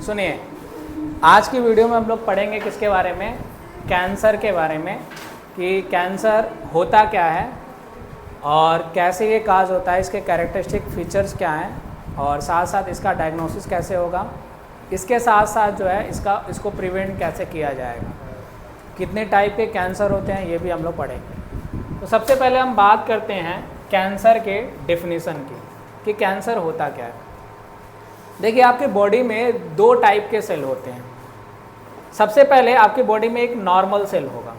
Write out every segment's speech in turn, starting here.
सुनिए, आज की वीडियो में हम लोग पढ़ेंगे किसके बारे में, कैंसर के बारे में, कि कैंसर होता क्या है और कैसे ये काज होता है, इसके कैरेक्टरिस्टिक फीचर्स क्या हैं और साथ साथ इसका डायग्नोसिस कैसे होगा, इसके साथ साथ जो है इसको प्रिवेंट कैसे किया जाएगा, कितने टाइप के कैंसर होते हैं ये भी हम लोग पढ़ेंगे। तो सबसे पहले हम बात करते हैं कैंसर के डेफिनेशन की कि कैंसर होता क्या है। देखिए, आपके बॉडी में दो टाइप के सेल होते हैं। सबसे पहले आपकी बॉडी में एक नॉर्मल सेल होगा।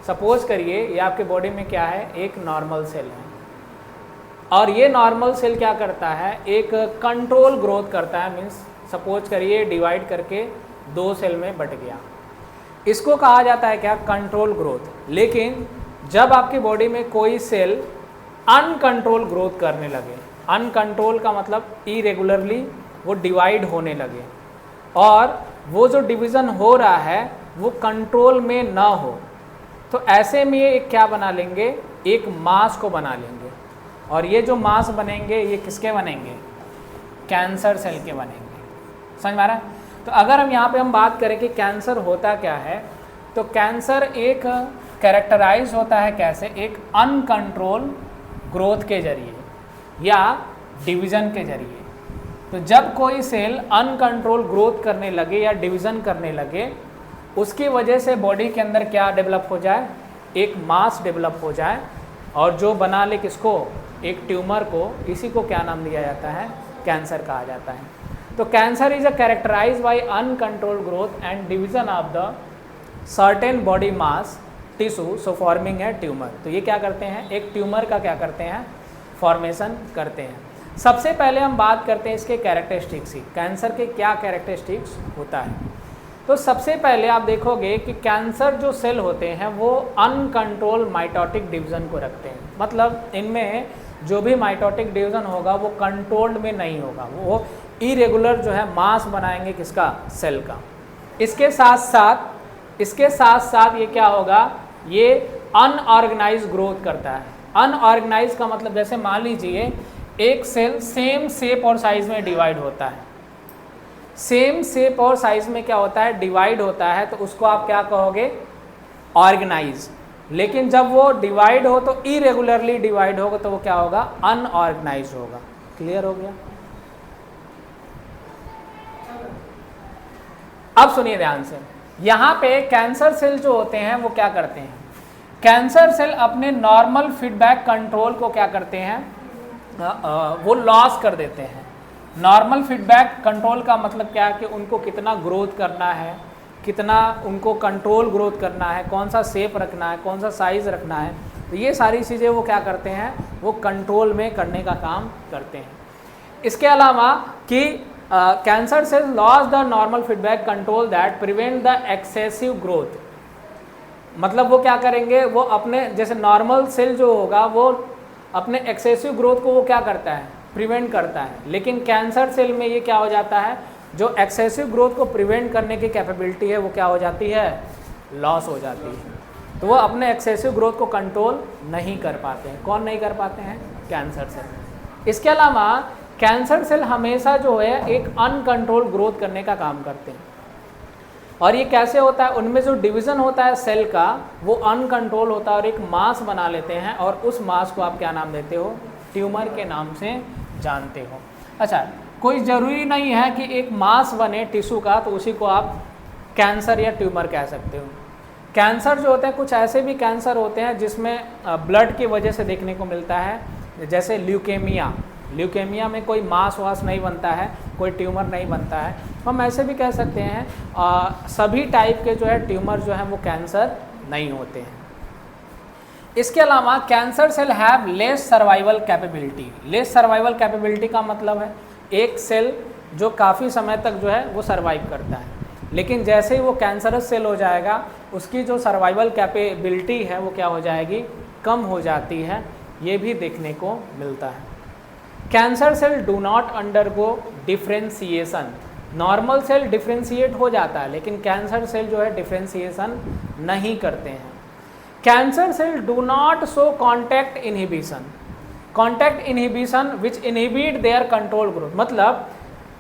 सपोज करिए ये आपके बॉडी में क्या है, एक नॉर्मल सेल है और ये नॉर्मल सेल क्या करता है, एक कंट्रोल ग्रोथ करता है। मीन्स सपोज करिए डिवाइड करके दो सेल में बट गया, इसको कहा जाता है क्या, कंट्रोल ग्रोथ। लेकिन जब आपकी बॉडी में कोई सेल अनकंट्रोल ग्रोथ करने लगे, अनकंट्रोल का मतलब इरेगुलरली वो डिवाइड होने लगे और वो जो डिवीज़न हो रहा है वो कंट्रोल में ना हो, तो ऐसे में ये एक क्या बना लेंगे, एक मास को बना लेंगे। और ये जो मास बनेंगे ये किसके बनेंगे, कैंसर सेल के बनेंगे। समझ में आ रहा है? तो अगर हम यहाँ पे हम बात करें कि कैंसर होता क्या है, तो कैंसर एक कैरेक्टराइज होता है कैसे, एक अनकंट्रोल ग्रोथ के जरिए या डिवीज़न के जरिए। तो जब कोई सेल अनकंट्रोल ग्रोथ करने लगे या डिवीज़न करने लगे, उसकी वजह से बॉडी के अंदर क्या डेवलप हो जाए, एक मास डेवलप हो जाए और जो बना ले किसको, एक ट्यूमर को। इसी को क्या नाम दिया जाता है, कैंसर कहा जाता है। तो cancer is a characterise by uncontrolled growth and division of the certain body mass tissue so forming है ट्यूमर। तो ये क्या करते हैं, एक ट्यूमर का क्या करते हैं, फॉर्मेशन करते हैं। सबसे पहले हम बात करते हैं इसके कैरेक्टरिस्टिक्स की, कैंसर के क्या कैरेक्टरिस्टिक्स होता है। तो सबसे पहले आप देखोगे कि कैंसर जो सेल होते हैं वो अनकंट्रोल माइटोटिक डिवीज़न को रखते हैं। मतलब इनमें जो भी माइटोटिक डिवीज़न होगा वो कंट्रोल्ड में नहीं होगा, वो इरेगुलर जो है मास बनाएंगे किसका, सेल का। इसके साथ साथ ये क्या होगा, ये अनऑर्गेनाइज ग्रोथ करता है। अनऑर्गेनाइज का मतलब जैसे मान लीजिए एक सेल सेम शेप और साइज में डिवाइड होता है, सेम शेप और साइज में क्या होता है, डिवाइड होता है, तो उसको आप क्या कहोगे, ऑर्गेनाइज। लेकिन जब वो डिवाइड हो तो इरेगुलरली डिवाइड होगा, तो वो क्या होगा, अनऑर्गेनाइज होगा। क्लियर हो गया? अब सुनिए ध्यान से, यहाँ पे कैंसर सेल जो होते हैं वो क्या करते हैं, कैंसर सेल अपने नॉर्मल फीडबैक कंट्रोल को क्या करते हैं, वो लॉस कर देते हैं। नॉर्मल फीडबैक कंट्रोल का मतलब क्या है कि उनको कितना ग्रोथ करना है, कितना उनको कंट्रोल ग्रोथ करना है, कौन सा शेप रखना है, कौन सा साइज़ रखना है, तो ये सारी चीज़ें वो क्या करते हैं, वो कंट्रोल में करने का काम करते हैं। इसके अलावा कि cancer cell loss the normal feedback control that prevent the excessive growth. मतलब वो क्या करेंगे, वो अपने जैसे नॉर्मल सेल जो होगा वो अपने एक्सेसिव ग्रोथ को वो क्या करता है, प्रिवेंट करता है। लेकिन कैंसर सेल में ये क्या हो जाता है, जो एक्सेसिव ग्रोथ को प्रिवेंट करने की कैपेबिलिटी है वो क्या हो जाती है, लॉस हो जाती है। तो वो अपने एक्सेसिव ग्रोथ को कंट्रोल नहीं कर पाते हैं। कौन नहीं कर पाते हैं, कैंसर सेल। इसके अलावा कैंसर सेल हमेशा जो है एक अनकंट्रोल ग्रोथ करने का काम करते हैं। और ये कैसे होता है, उनमें जो डिवीज़न होता है सेल का वो अनकंट्रोल होता है और एक मास बना लेते हैं और उस मास को आप क्या नाम देते हो, ट्यूमर के नाम से जानते हो। अच्छा, कोई ज़रूरी नहीं है कि एक मास बने टिश्यू का तो उसी को आप कैंसर या ट्यूमर कह सकते हो। कैंसर जो होते हैं, कुछ ऐसे भी कैंसर होते हैं जिसमें ब्लड की वजह से देखने को मिलता है, जैसे ल्यूकेमिया। ल्यूकेमिया में कोई मास वास नहीं बनता है, कोई ट्यूमर नहीं बनता है। हम ऐसे भी कह सकते हैं सभी टाइप के जो है ट्यूमर जो हैं वो कैंसर नहीं होते हैं। इसके अलावा cancer cell have less survival capability. Less survival capability का मतलब है एक सेल जो काफ़ी समय तक जो है वो सर्वाइव करता है, लेकिन जैसे ही वो कैंसरस सेल हो जाएगा उसकी जो सर्वाइवल कैपेबिलिटी है वो क्या हो जाएगी, कम हो जाती है। ये भी देखने को मिलता है। Cancer cell do not undergo differentiation. Normal cell differentiate हो जाता है, लेकिन कैंसर सेल जो है डिफ्रेंशिएशन नहीं करते हैं। Cancer cell do not show contact inhibition. Contact inhibition which inhibit their control growth. मतलब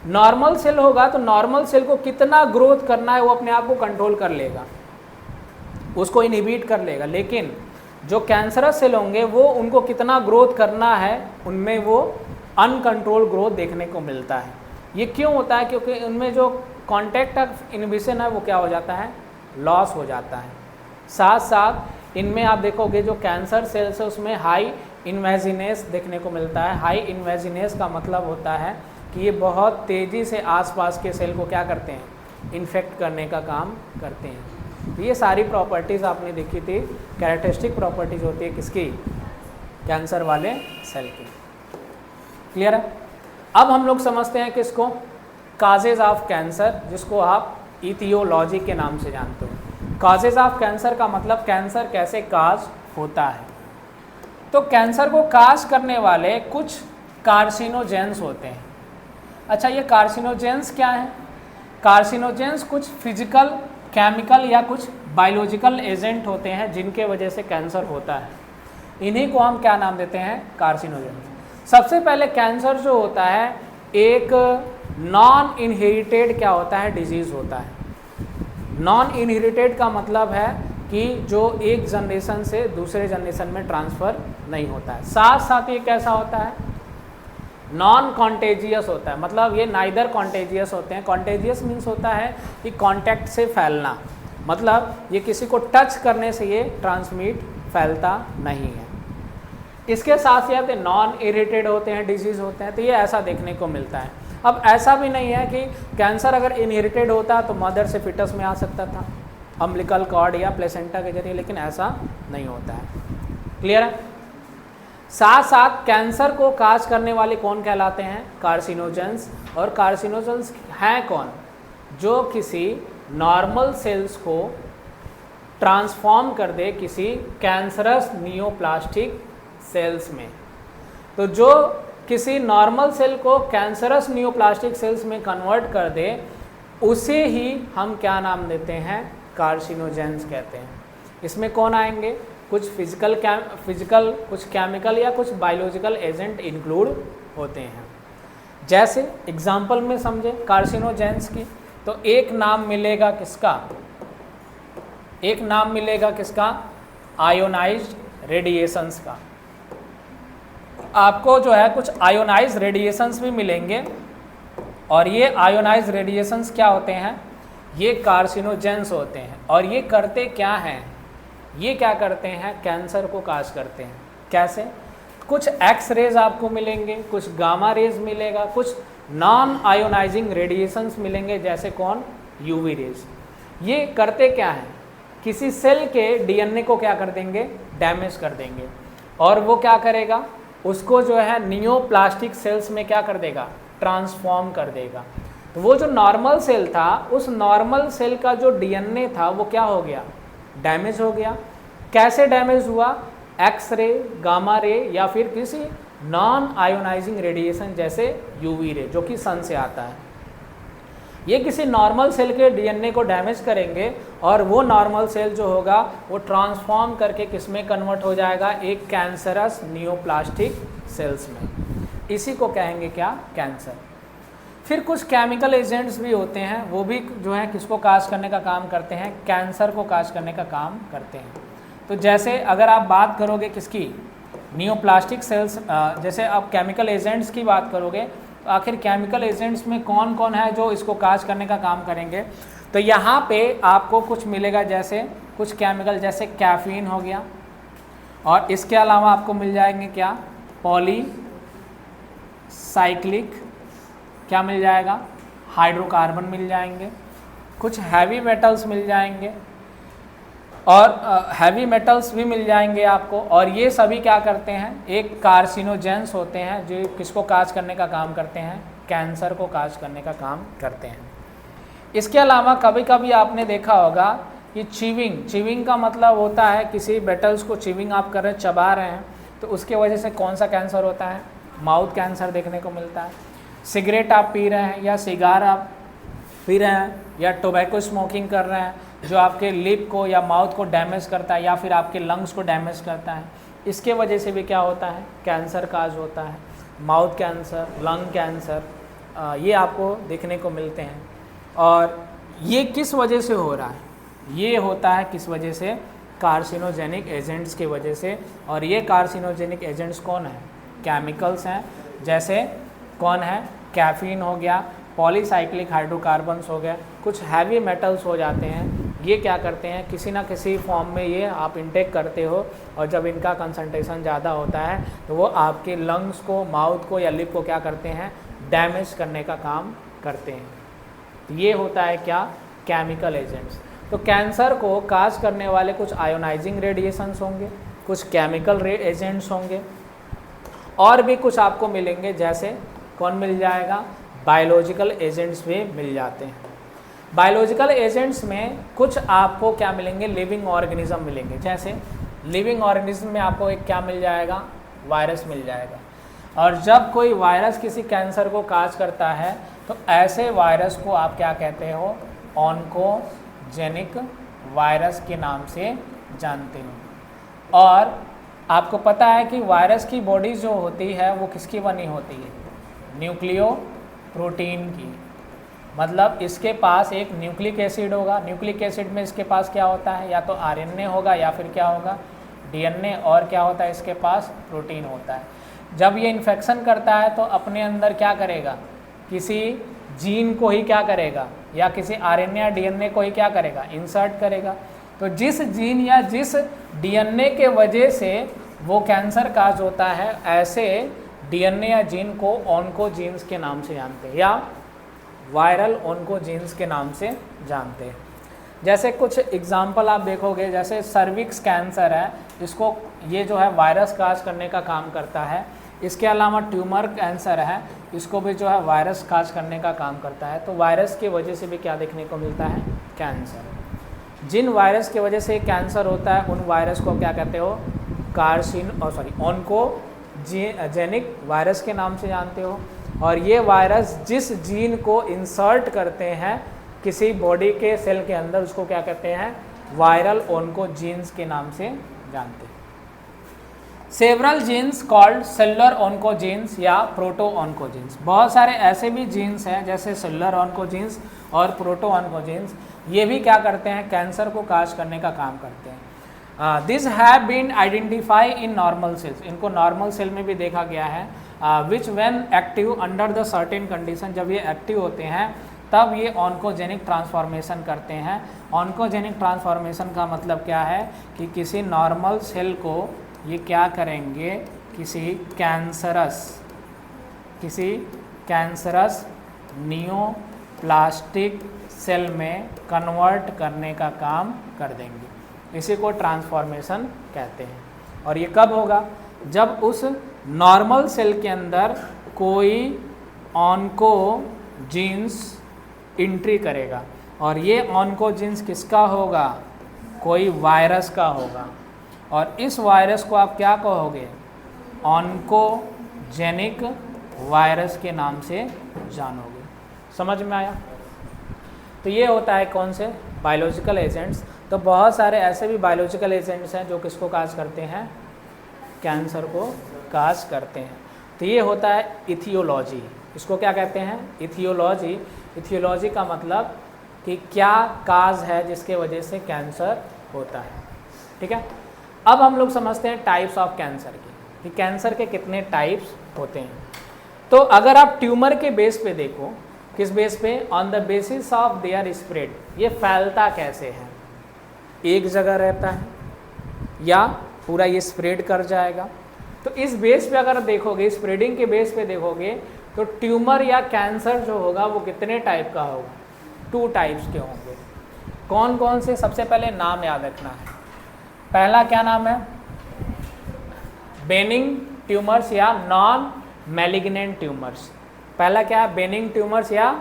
नॉर्मल सेल होगा तो नॉर्मल सेल को कितना ग्रोथ करना है वो अपने आप को कंट्रोल कर लेगा, उसको इनहिबिट कर लेगा। लेकिन जो कैंसरस सेल होंगे वो उनको कितना ग्रोथ करना है उनमें वो अनकंट्रोल ग्रोथ देखने को मिलता है। ये क्यों होता है? क्योंकि उनमें जो कॉन्टैक्ट ऑफ इनहिबिशन है वो क्या हो जाता है, लॉस हो जाता है। साथ साथ इनमें आप देखोगे जो कैंसर सेल्स है उसमें हाई इन्वेजिनेस देखने को मिलता है। हाई इन्वेजिनेस का मतलब होता है कि ये बहुत तेज़ी से आसपास के सेल को क्या करते हैं, इन्फेक्ट करने का काम करते हैं। तो ये सारी प्रॉपर्टीज़ आपने देखी थी, कैरेक्टरिस्टिक प्रॉपर्टीज़ होती है किसकी, कैंसर वाले सेल की। क्लियर है? अब हम लोग समझते हैं किसको, काजेज ऑफ कैंसर, जिसको आप इथियोलॉजी के नाम से जानते हो। काजेज ऑफ कैंसर का मतलब कैंसर कैसे काज होता है। तो कैंसर को काज करने वाले कुछ कार्सिनोजेंस होते हैं। अच्छा, ये कार्सिनोजेंस क्या है? कार्सिनोजेंस कुछ फिजिकल, केमिकल या कुछ बायोलॉजिकल एजेंट होते हैं जिनके वजह से कैंसर होता है। इन्हीं को हम क्या नाम देते हैं, कार्सिनोजेंस। सबसे पहले कैंसर जो होता है एक नॉन इनहेरिटेड क्या होता है, डिजीज़ होता है। नॉन इनहेरिटेड का मतलब है कि जो एक जनरेशन से दूसरे जनरेशन में ट्रांसफ़र नहीं होता है। साथ साथ ये कैसा होता है, नॉन कॉन्टेजियस होता है। मतलब ये नाइदर कॉन्टेजियस होते हैं। कॉन्टेजियस मीन्स होता है कि कांटेक्ट से फैलना, मतलब ये किसी को टच करने से ये ट्रांसमिट फैलता नहीं है। इसके साथ साथ नॉन इरिटेड होते हैं, डिजीज़ होते हैं। तो ये ऐसा देखने को मिलता है। अब ऐसा भी नहीं है कि कैंसर अगर इनहेरिटेड होता तो मदर से फिटस में आ सकता था, अम्बिलिकल कॉर्ड या प्लेसेंटा के जरिए, लेकिन ऐसा नहीं होता है। क्लियर है? साथ साथ कैंसर को काज करने वाले कौन कहलाते हैं, कार्सिनोजेंस। और कार्सिनोजेंस हैं कौन, जो किसी नॉर्मल सेल्स को ट्रांसफॉर्म कर दे किसी कैंसरस नियोप्लास्टिक सेल्स में। तो जो किसी नॉर्मल सेल को कैंसरस नियोप्लास्टिक सेल्स में कन्वर्ट कर दे उसे ही हम क्या नाम देते हैं, कार्सिनोजेंस कहते हैं। इसमें कौन आएंगे, कुछ फिजिकल कुछ केमिकल या कुछ बायोलॉजिकल एजेंट इंक्लूड होते हैं। जैसे एग्जाम्पल में समझे कार्सिनोजेंस की, तो एक नाम मिलेगा किसका, एक नाम मिलेगा किसका, आयोनाइज्ड रेडिएशंस का। आपको जो है कुछ आयोनाइज्ड रेडिएशंस भी मिलेंगे, और ये आयोनाइज्ड रेडिएशंस क्या होते हैं, ये कार्सिनोजेंस होते हैं। और ये करते क्या हैं, ये क्या करते हैं, कैंसर को काज करते हैं। कैसे? कुछ एक्स रेज आपको मिलेंगे, कुछ गामा रेज मिलेगा, कुछ नॉन आयोनाइजिंग रेडिएशंस मिलेंगे, जैसे कौन, यूवी रेज। ये करते क्या हैं, किसी सेल के डीएनए को क्या कर देंगे, डैमेज कर देंगे। और वो क्या करेगा, उसको जो है नियोप्लास्टिक सेल्स में क्या कर देगा, ट्रांसफॉर्म कर देगा। तो वो जो नॉर्मल सेल था, उस नॉर्मल सेल का जो डीएनए था वो क्या हो गया, डैमेज हो गया। कैसे डैमेज हुआ, एक्स-रे, गामा रे या फिर किसी नॉन आयोनाइजिंग रेडिएशन जैसे यूवी रे जो कि सन से आता है। ये किसी नॉर्मल सेल के डीएनए को डैमेज करेंगे और वो नॉर्मल सेल जो होगा वो ट्रांसफॉर्म करके किस में कन्वर्ट हो जाएगा, एक कैंसरस नियोप्लास्टिक सेल्स में। इसी को कहेंगे क्या, कैंसर। फिर कुछ केमिकल एजेंट्स भी होते हैं, वो भी जो है किसको काज करने का काम करते हैं, कैंसर को काज करने का काम करते हैं। तो जैसे अगर आप बात करोगे किसकी, नियोप्लास्टिक सेल्स, जैसे आप केमिकल एजेंट्स की बात करोगे तो आखिर केमिकल एजेंट्स में कौन कौन है जो इसको काज करने का काम करेंगे। तो यहाँ पे आपको कुछ मिलेगा, जैसे कुछ केमिकल जैसे कैफीन हो गया, और इसके अलावा आपको मिल जाएंगे क्या, पॉलीसाइक्लिक, क्या मिल जाएगा, हाइड्रोकार्बन मिल जाएंगे, कुछ हैवी मेटल्स मिल जाएंगे, और हैवी मेटल्स भी मिल जाएंगे आपको। और ये सभी क्या करते हैं, एक कार्सिनोजेंस होते हैं जो किसको काज करने का काम करते हैं, कैंसर को काज करने का काम करते हैं। इसके अलावा कभी कभी आपने देखा होगा कि चीविंग का मतलब होता है किसी मेटल्स को चीविंग आप कर रहे हैं, चबा रहे हैं, तो उसके वजह से कौन सा कैंसर होता है, माउथ कैंसर देखने को मिलता है। सिगरेट आप पी रहे हैं या सिगार आप पी रहे हैं या टोबैको स्मोकिंग कर रहे हैं जो आपके लिप को या माउथ को डैमेज करता है या फिर आपके लंग्स को डैमेज करता है, इसके वजह से भी क्या होता है, कैंसर काज होता है। माउथ कैंसर, लंग कैंसर, ये आपको देखने को मिलते हैं। और ये किस वजह से हो रहा है? ये होता है किस वजह से? कार्सिनोजेनिक एजेंट्स की वजह से। और ये कार्सिनोजेनिक एजेंट्स कौन है? केमिकल्स हैं, जैसे कौन है? कैफीन हो गया, पॉलीसाइक्लिक हाइड्रोकार्बन्स हो गया, कुछ हैवी मेटल्स हो जाते हैं। ये क्या करते हैं, किसी ना किसी फॉर्म में ये आप इंटेक करते हो, और जब इनका कंसंट्रेशन ज़्यादा होता है तो वो आपके लंग्स को, माउथ को या लिप को क्या करते हैं? डैमेज करने का काम करते हैं। तो ये होता है क्या? Chemical agents. तो कैंसर को काज करने वाले कुछ आयोनाइजिंग रेडिएशंस होंगे, कुछ केमिकल एजेंट्स होंगे, और भी कुछ आपको मिलेंगे, जैसे कौन मिल जाएगा? बायोलॉजिकल एजेंट्स भी मिल जाते हैं। बायोलॉजिकल एजेंट्स में कुछ आपको क्या मिलेंगे? लिविंग ऑर्गेनिज्म मिलेंगे। जैसे लिविंग ऑर्गेनिज्म में आपको एक क्या मिल जाएगा? वायरस मिल जाएगा। और जब कोई वायरस किसी कैंसर को काज करता है तो ऐसे वायरस को आप क्या कहते हो? ऑन्कोजेनिक वायरस के नाम से जानते हो। और आपको पता है कि वायरस की बॉडी जो होती है वो किसकी बनी होती है? न्यूक्लियो प्रोटीन की। मतलब इसके पास एक न्यूक्लिक एसिड होगा, न्यूक्लिक एसिड में इसके पास क्या होता है? या तो आरएनए होगा या फिर क्या होगा? डीएनए। और क्या होता है इसके पास? प्रोटीन होता है। जब ये इन्फेक्शन करता है तो अपने अंदर क्या करेगा? किसी जीन को ही क्या करेगा? या किसी आरएनए या डीएनए को ही क्या करेगा? इंसर्ट करेगा। तो जिस जीन या जिस डीएनए के वजह से वो कैंसर काज होता है, ऐसे डीएनए या जीन को ऑन्कोजीन्स के नाम से जानते हैं, या वायरल ऑन्कोजीन्स के नाम से जानते हैं। जैसे कुछ एग्जाम्पल आप देखोगे, जैसे सर्विक्स कैंसर है, इसको ये जो है वायरस काज करने का काम करता है। इसके अलावा ट्यूमर कैंसर है, इसको भी जो है वायरस काज करने का काम करता है। तो वायरस की वजह से भी क्या देखने को मिलता है? कैंसर। जिन वायरस की वजह से कैंसर होता है उन वायरस को क्या कहते हो? ऑन्कोजेनिक वायरस के नाम से जानते हो। और ये वायरस जिस जीन को इंसर्ट करते हैं किसी बॉडी के सेल के अंदर, उसको क्या कहते हैं? वायरल ऑन्कोजीन्स के नाम से जानते हैं। Several genes called cellular oncogenes या प्रोटो ऑन्कोजीन्स। बहुत सारे ऐसे भी जीन्स हैं जैसे सेलुलर ऑन्कोजीन्स और प्रोटो ऑन्कोजीन्स, ये भी क्या करते हैं? कैंसर को काज करने का काम करते हैं। This have been identify in normal cells. इनको नॉर्मल सेल में भी देखा गया है। Which when active under the certain condition, जब ये एक्टिव होते हैं तब ये ऑन्कोजेनिक ट्रांसफॉर्मेशन करते हैं। ऑन्कोजेनिक ट्रांसफॉर्मेशन का मतलब क्या है? कि किसी नॉर्मल सेल को ये क्या करेंगे? किसी कैंसरस नियोप्लास्टिक सेल में कन्वर्ट करने का काम कर देंगे। इसी को ट्रांसफॉर्मेशन कहते हैं। और ये कब होगा? जब उस नॉर्मल सेल के अंदर कोई ऑन्कोजीन्स एंट्री करेगा। और ये ऑन्कोजीन्स किसका होगा? कोई वायरस का होगा। और इस वायरस को आप क्या कहोगे? ऑन्कोजेनिक वायरस के नाम से जानोगे। समझ में आया? तो ये होता है कौन से? Biological agents. तो बहुत सारे ऐसे भी बायोलॉजिकल एजेंट्स हैं जो किसको काज करते हैं? कैंसर को काज करते हैं। तो ये होता है इथियोलॉजी। इसको क्या कहते हैं? इथियोलॉजी। इथियोलॉजी का मतलब कि क्या काज है जिसके वजह से कैंसर होता है। ठीक है। अब हम लोग समझते हैं टाइप्स ऑफ कैंसर की, कि कैंसर के कितने टाइप्स होते हैं। तो अगर आप ट्यूमर के बेस पे देखो, किस बेस पे? On the basis of their spread. ये फैलता कैसे है? एक जगह रहता है या पूरा ये स्प्रेड कर जाएगा? तो इस बेस पे अगर देखोगे, स्प्रेडिंग के बेस पे देखोगे, तो ट्यूमर या कैंसर जो होगा वो कितने टाइप का होगा? 2 टाइप्स के होंगे। कौन कौन से? सबसे पहले नाम याद रखना है। पहला क्या नाम है? बेनिंग ट्यूमर्स या नॉन मैलिग्नेंट ट्यूमर्स। पहला क्या है? बेनिंग ट्यूमर्स या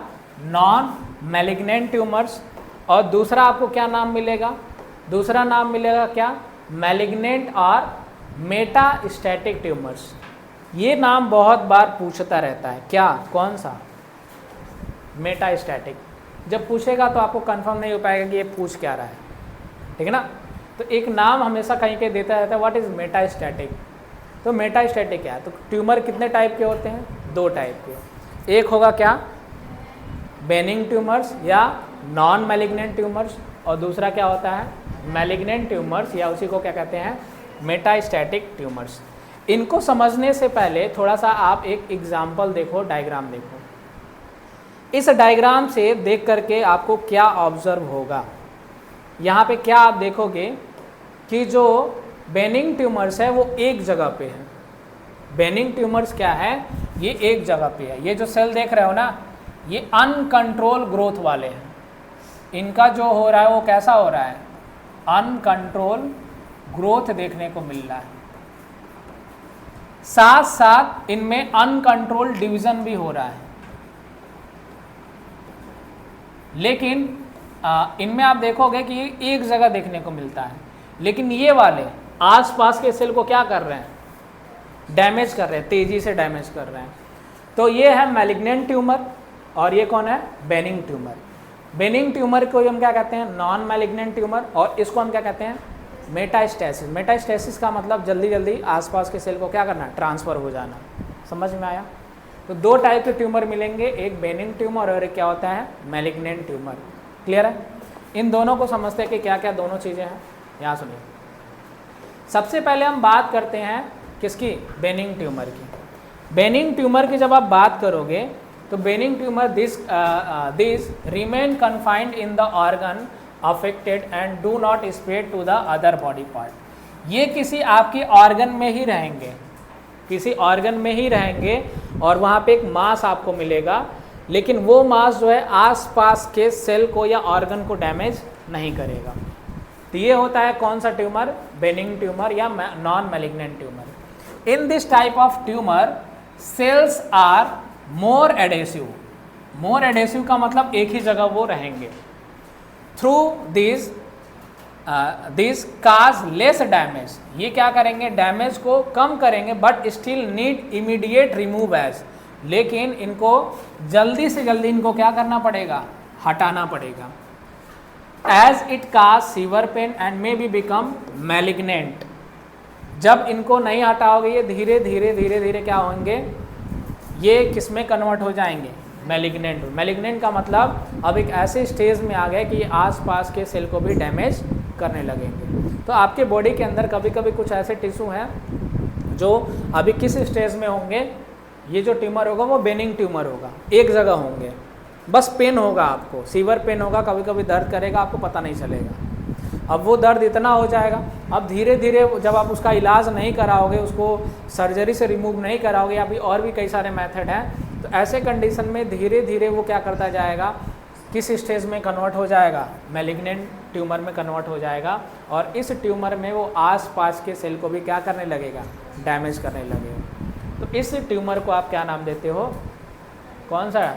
नॉन मैलिग्नेंट ट्यूमर्स। और दूसरा आपको क्या नाम मिलेगा? दूसरा नाम मिलेगा क्या? मैलिग्नेंट और मेटास्टैटिक ट्यूमर्स। ये नाम बहुत बार पूछता रहता है। क्या? कौन सा? मेटास्टैटिक। जब पूछेगा तो आपको कंफर्म नहीं हो पाएगा कि ये पूछ क्या रहा है। ठीक है ना? तो एक नाम हमेशा कहीं के देता रहता है, व्हाट इज़ मेटास्टैटिक। तो मेटास्टैटिक क्या है? तो ट्यूमर कितने टाइप के होते हैं? 2 टाइप के। एक होगा क्या, बेनिंग ट्यूमर्स या नॉन मैलिग्नेंट ट्यूमर्स, और दूसरा क्या होता है, मैलिग्नेंट ट्यूमर्स या उसी को क्या कहते हैं, मेटास्टैटिक ट्यूमर्स। इनको समझने से पहले थोड़ा सा आप एक एग्जाम्पल देखो, डायग्राम देखो। इस डायग्राम से देख करके आपको क्या ऑब्जर्व होगा, यहाँ पे क्या आप देखोगे कि जो बेनिंग ट्यूमर्स है वो एक जगह पे है। बेनिंग ट्यूमर्स क्या है, ये एक जगह पे है। ये जो सेल देख रहे हो ना, ये अनकंट्रोल ग्रोथ वाले हैं। इनका जो हो रहा है वो कैसा हो रहा है, अनकंट्रोल ग्रोथ देखने को मिल रहा है। साथ साथ इनमें अनकंट्रोल डिवीजन भी हो रहा है। लेकिन इनमें आप देखोगे कि ये एक जगह देखने को मिलता है, लेकिन ये वाले आसपास के सेल को क्या कर रहे हैं, डैमेज कर रहे हैं, तेजी से डैमेज कर रहे हैं। तो ये है मैलिग्नेंट ट्यूमर और ये कौन है, बेनिंग ट्यूमर। बेनिंग ट्यूमर को हम क्या कहते हैं, नॉन मैलिग्नेंट ट्यूमर, और इसको हम क्या कहते हैं, मेटास्टेसिस। मेटास्टेसिस का मतलब जल्दी जल्दी आसपास के सेल को क्या करना, ट्रांसफ़र हो जाना। समझ में आया। तो दो टाइप के ट्यूमर मिलेंगे, एक बेनिंग ट्यूमर और एक क्या होता है, मैलिग्नेंट ट्यूमर। क्लियर है। इन दोनों को समझते हैं कि क्या क्या दोनों चीज़ें हैं। यहाँ सुनिए, सबसे पहले हम बात करते हैं किसकी, बेनिंग ट्यूमर की। बेनिंग ट्यूमर की जब आप बात करोगे तो benign tumour this remain confined in the organ affected and do not spread to the other body part. ये किसी आपकी ऑर्गन में ही रहेंगे, किसी ऑर्गन में ही रहेंगे और वहाँ पे एक मास आपको मिलेगा, लेकिन वो मास जो है आसपास के सेल को या ऑर्गन को डैमेज नहीं करेगा। तो ये होता है कौन सा ट्यूमर, बेनिंग ट्यूमर या non malignant tumour. In this type of tumour cells are more adhesive. More adhesive का मतलब एक ही जगह वो रहेंगे। Through this cause less damage, ये क्या करेंगे, डैमेज को कम करेंगे, but still need immediate remove as, लेकिन इनको जल्दी से जल्दी इनको क्या करना पड़ेगा, हटाना पड़ेगा। As it cause severe pain and may be become malignant. जब इनको नहीं हटाओगे ये धीरे धीरे धीरे धीरे क्या होंगे, ये किस में कन्वर्ट हो जाएंगे, मैलिग्नेंट। मैलिग्नेंट का मतलब अब एक ऐसे स्टेज में आ गए कि ये आसपास के सेल को भी डैमेज करने लगेंगे। तो आपके बॉडी के अंदर कभी कभी कुछ ऐसे टिश्यू हैं जो अभी किस स्टेज में होंगे, ये जो ट्यूमर होगा वो बेनिंग ट्यूमर होगा, एक जगह होंगे, बस पेन होगा आपको, सीवर पेन होगा, कभी कभी दर्द करेगा, आपको पता नहीं चलेगा। अब वो दर्द इतना हो जाएगा, अब धीरे धीरे जब आप उसका इलाज नहीं कराओगे, उसको सर्जरी से रिमूव नहीं कराओगे, या फिर और भी कई सारे मेथड हैं, तो ऐसे कंडीशन में धीरे धीरे वो क्या करता जाएगा, किस स्टेज में कन्वर्ट हो जाएगा, मैलिग्नेंट ट्यूमर में कन्वर्ट हो जाएगा। और इस ट्यूमर में वो आसपास के सेल को भी क्या करने लगेगा, डैमेज करने लगेगा। तो इस ट्यूमर को आप क्या नाम देते हो, कौन सा,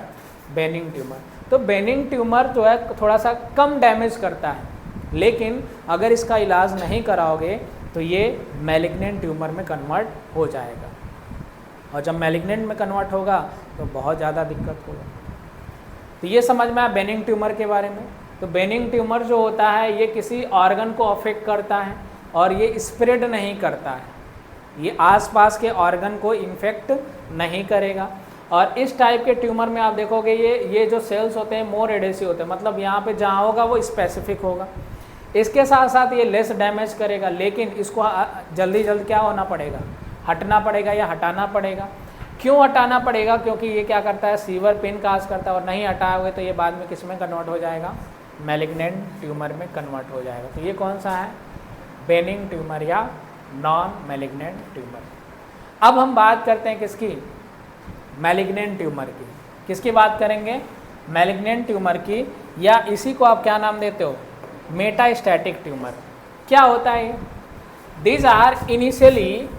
बेनिंग ट्यूमर। तो बेनिंग ट्यूमर जो है थोड़ा सा कम डैमेज करता है, लेकिन अगर इसका इलाज नहीं कराओगे तो ये मैलिग्नेंट ट्यूमर में कन्वर्ट हो जाएगा, और जब मैलिग्नेंट में कन्वर्ट होगा तो बहुत ज़्यादा दिक्कत होगा। तो ये समझ में आया बेनिंग ट्यूमर के बारे में। तो बेनिंग ट्यूमर जो होता है ये किसी ऑर्गन को अफेक्ट करता है और ये स्प्रेड नहीं करता है, ये आसपास के ऑर्गन को इन्फेक्ट नहीं करेगा। और इस टाइप के ट्यूमर में आप देखोगे ये जो सेल्स होते हैं मोर एडेसिव होते हैं, मतलब यहाँ पे जहाँ होगा वो स्पेसिफिक होगा। इसके साथ साथ ये लेस डैमेज करेगा, लेकिन इसको जल्दी जल्दी क्या होना पड़ेगा, हटना पड़ेगा या हटाना पड़ेगा। क्यों हटाना पड़ेगा, क्योंकि ये क्या करता है, सीवर पेन काज करता है, और नहीं हटाओगे तो ये बाद में किस में कन्वर्ट हो जाएगा, मैलिग्नेंट ट्यूमर में कन्वर्ट हो जाएगा। तो ये कौन सा है, बेनिंग ट्यूमर या नॉन मैलिग्नेंट ट्यूमर। अब हम बात करते हैं किसकी, मैलिग्नेंट ट्यूमर की। किसकी बात करेंगे, मैलिग्नेंट ट्यूमर की, या इसी को आप क्या नाम देते हो, मेटास्टैटिक ट्यूमर। क्या होता है, these are initially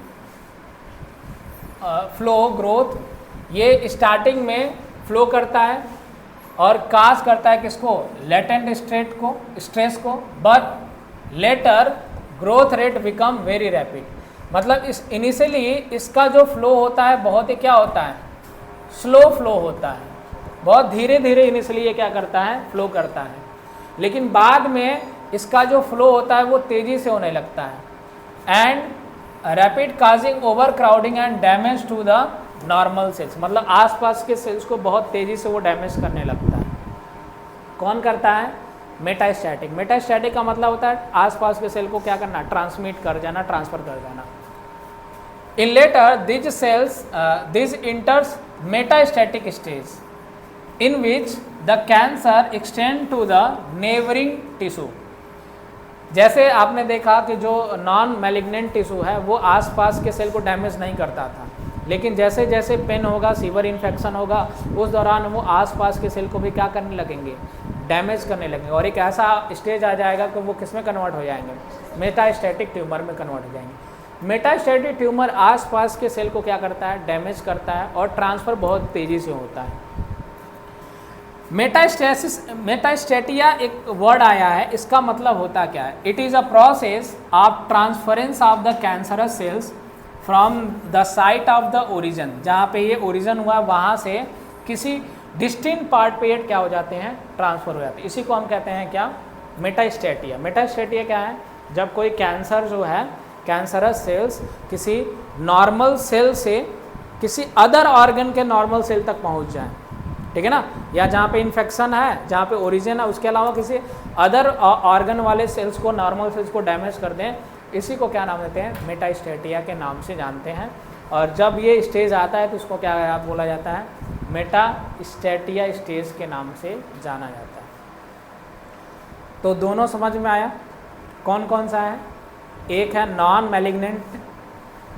slow growth, ये स्टार्टिंग में फ्लो करता है और काज करता है किसको, लेटेंट स्ट्रेस को, but later growth rate become very rapid. मतलब इस इनिशियली इसका जो फ्लो होता है बहुत ही क्या होता है, स्लो फ्लो होता है, बहुत धीरे धीरे इनिशियली ये क्या करता है, फ्लो करता है, लेकिन बाद में इसका जो फ्लो होता है वो तेज़ी से होने लगता है। And rapid causing over crowding and damage to the normal cells, मतलब आसपास के सेल्स को बहुत तेज़ी से वो डैमेज करने लगता है। कौन करता है? मेटास्टैटिक। मेटास्टैटिक का मतलब होता है आसपास के सेल को क्या करना? ट्रांसमिट कर जाना, ट्रांसफ़र कर जाना। In later these cells these enters metastatic stage in which the cancer extend to the neighbouring tissue. जैसे आपने देखा कि जो नॉन मैलिग्नेंट टिश्यू है वो आसपास के सेल को डैमेज नहीं करता था, लेकिन जैसे जैसे पेन होगा, सीवर इन्फेक्शन होगा, उस दौरान वो आसपास के सेल को भी क्या करने लगेंगे? डैमेज करने लगेंगे, और एक ऐसा स्टेज आ जाएगा कि वो किस में कन्वर्ट हो जाएंगे? मेटास्टैटिक ट्यूमर में कन्वर्ट हो जाएंगे। मेटास्टैटिक ट्यूमर आसपास के सेल को क्या करता है? डैमेज करता है, और ट्रांसफ़र बहुत तेज़ी से होता है। मेटास्टेटिया एक वर्ड आया है, इसका मतलब होता क्या है? It is a process of transference of the cancerous sales from the site of the origin. जहाँ पे ये ओरिजिन हुआ वहाँ से किसी डिस्टिंक्ट पार्ट पे क्या हो जाते हैं? ट्रांसफ़र हो जाते हैं। इसी को हम कहते हैं क्या? मेटास्टेटिया। मेटास्टेटिया क्या है? जब कोई कैंसर जो है, कैंसरस सेल्स किसी नॉर्मल सेल से किसी अदर ऑर्गन के नॉर्मल सेल तक पहुँच जाए, ठीक है ना, या जहाँ पे इन्फेक्शन है, जहाँ पे ओरिजिन है, उसके अलावा किसी अदर ऑर्गन वाले सेल्स को, नॉर्मल सेल्स को डैमेज कर दें, इसी को क्या नाम देते हैं? मेटास्टेटिया के नाम से जानते हैं। और जब ये स्टेज आता है तो उसको क्या बोला जाता है? मेटास्टेटिया स्टेज के नाम से जाना जाता है। तो दोनों समझ में आया? कौन कौन सा है? एक है नॉन मैलिग्नेंट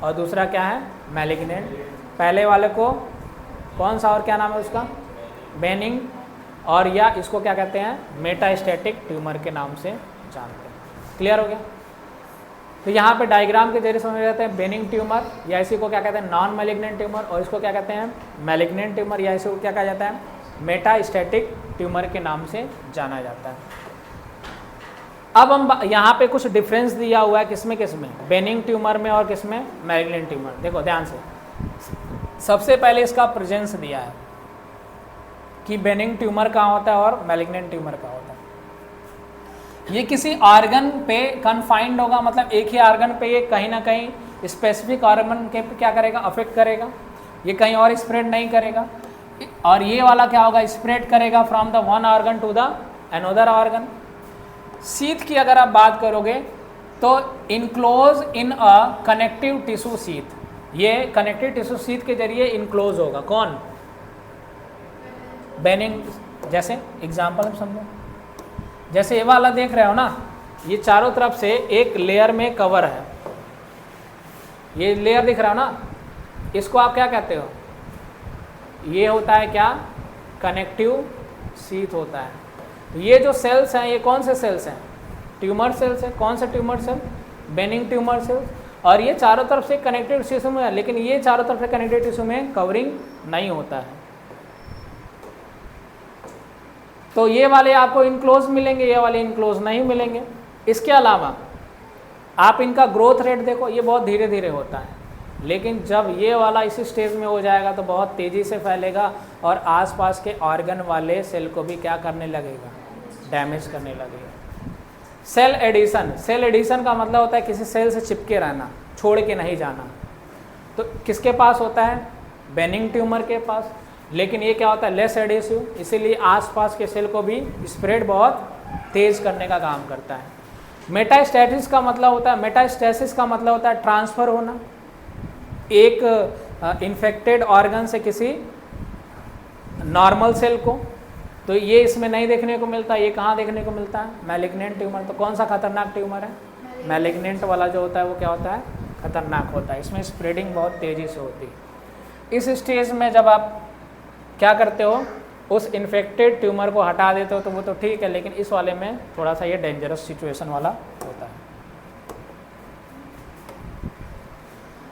और दूसरा क्या है? मैलिग्नेंट। पहले वाले को कौन सा और क्या नाम है उसका? बेनिंग, और या इसको क्या कहते हैं? मेटास्टैटिक ट्यूमर के नाम से जानते हैं। क्लियर हो गया? तो यहाँ पे डायग्राम के जरिए समझ जाते हैं बेनिंग ट्यूमर, या इसी को क्या कहते हैं? नॉन मैलिग्नेंट ट्यूमर, और इसको क्या कहते हैं? मैलिग्नेंट ट्यूमर, या इसी को क्या कहा जाता है? मेटास्टैटिक ट्यूमर के नाम से जाना जाता है। अब हम यहाँ पे कुछ डिफरेंस दिया हुआ है, किसमें किसमें? बेनिंग ट्यूमर में और किसमें? Malignant tumour. देखो ध्यान से, सबसे पहले इसका प्रेजेंस दिया है कि बेनिंग ट्यूमर कहाँ होता है और मैलिग्नेंट ट्यूमर कहाँ होता है। ये किसी ऑर्गन पे कन्फाइंड होगा, मतलब एक ही ऑर्गन पे ये कहीं ना कहीं स्पेसिफिक ऑर्गन के क्या करेगा? अफेक्ट करेगा, ये कहीं और स्प्रेड नहीं करेगा। और ये वाला क्या होगा? स्प्रेड करेगा from the one organ to the another organ. Sheath की अगर आप बात करोगे तो enclose in a connective tissue sheath, ये कनेक्टिव टिश्यू शीथ के जरिए इनक्लोज होगा। कौन? बेनिंग। जैसे एग्जांपल हम समझो, जैसे ये वाला देख रहे हो ना, ये चारों तरफ से एक लेयर में कवर है, ये लेयर दिख रहा हो ना, इसको आप क्या कहते हो? ये होता है क्या? कनेक्टिव शीथ होता है। तो ये जो सेल्स हैं, ये कौन से सेल्स हैं? ट्यूमर सेल्स है। कौन से tumour cell? Benign tumour cells. और ये चारों तरफ से कनेक्टिव टिश्यू में है, लेकिन ये चारों तरफ से कनेक्टिव टिश्यू में कवरिंग नहीं होता है। तो ये वाले आपको इनक्लोज मिलेंगे, ये वाले इनक्लोज नहीं मिलेंगे। इसके अलावा आप इनका ग्रोथ रेट देखो, ये बहुत धीरे धीरे होता है, लेकिन जब ये वाला इसी स्टेज में हो जाएगा तो बहुत तेज़ी से फैलेगा और आसपास के ऑर्गन वाले सेल को भी क्या करने लगेगा? डैमेज करने लगेगा। Cell addition. सेल एडिशन का मतलब होता है किसी सेल से चिपके रहना, छोड़ के नहीं जाना। तो किसके पास होता है? बेनिंग ट्यूमर के पास। लेकिन ये क्या होता है? लेस एडिसिव, इसीलिए आसपास के सेल को भी स्प्रेड बहुत तेज़ करने का काम करता है। मेटास्टैसिस का मतलब होता है, मेटास्टैसिस का मतलब होता है ट्रांसफ़र होना एक इन्फेक्टेड ऑर्गन से किसी नॉर्मल सेल को। तो ये इसमें नहीं देखने को मिलता। ये कहाँ देखने को मिलता है? Malignant tumour. तो कौन सा खतरनाक ट्यूमर है? मैलिग्नेंट वाला जो होता है वो क्या होता है? खतरनाक होता है। इसमें स्प्रेडिंग बहुत तेज़ी से होती है। इस स्टेज में जब आप क्या करते हो? उस इन्फेक्टेड ट्यूमर को हटा देते हो तो वो तो ठीक है, लेकिन इस वाले में थोड़ा सा ये डेंजरस सिचुएशन वाला होता है।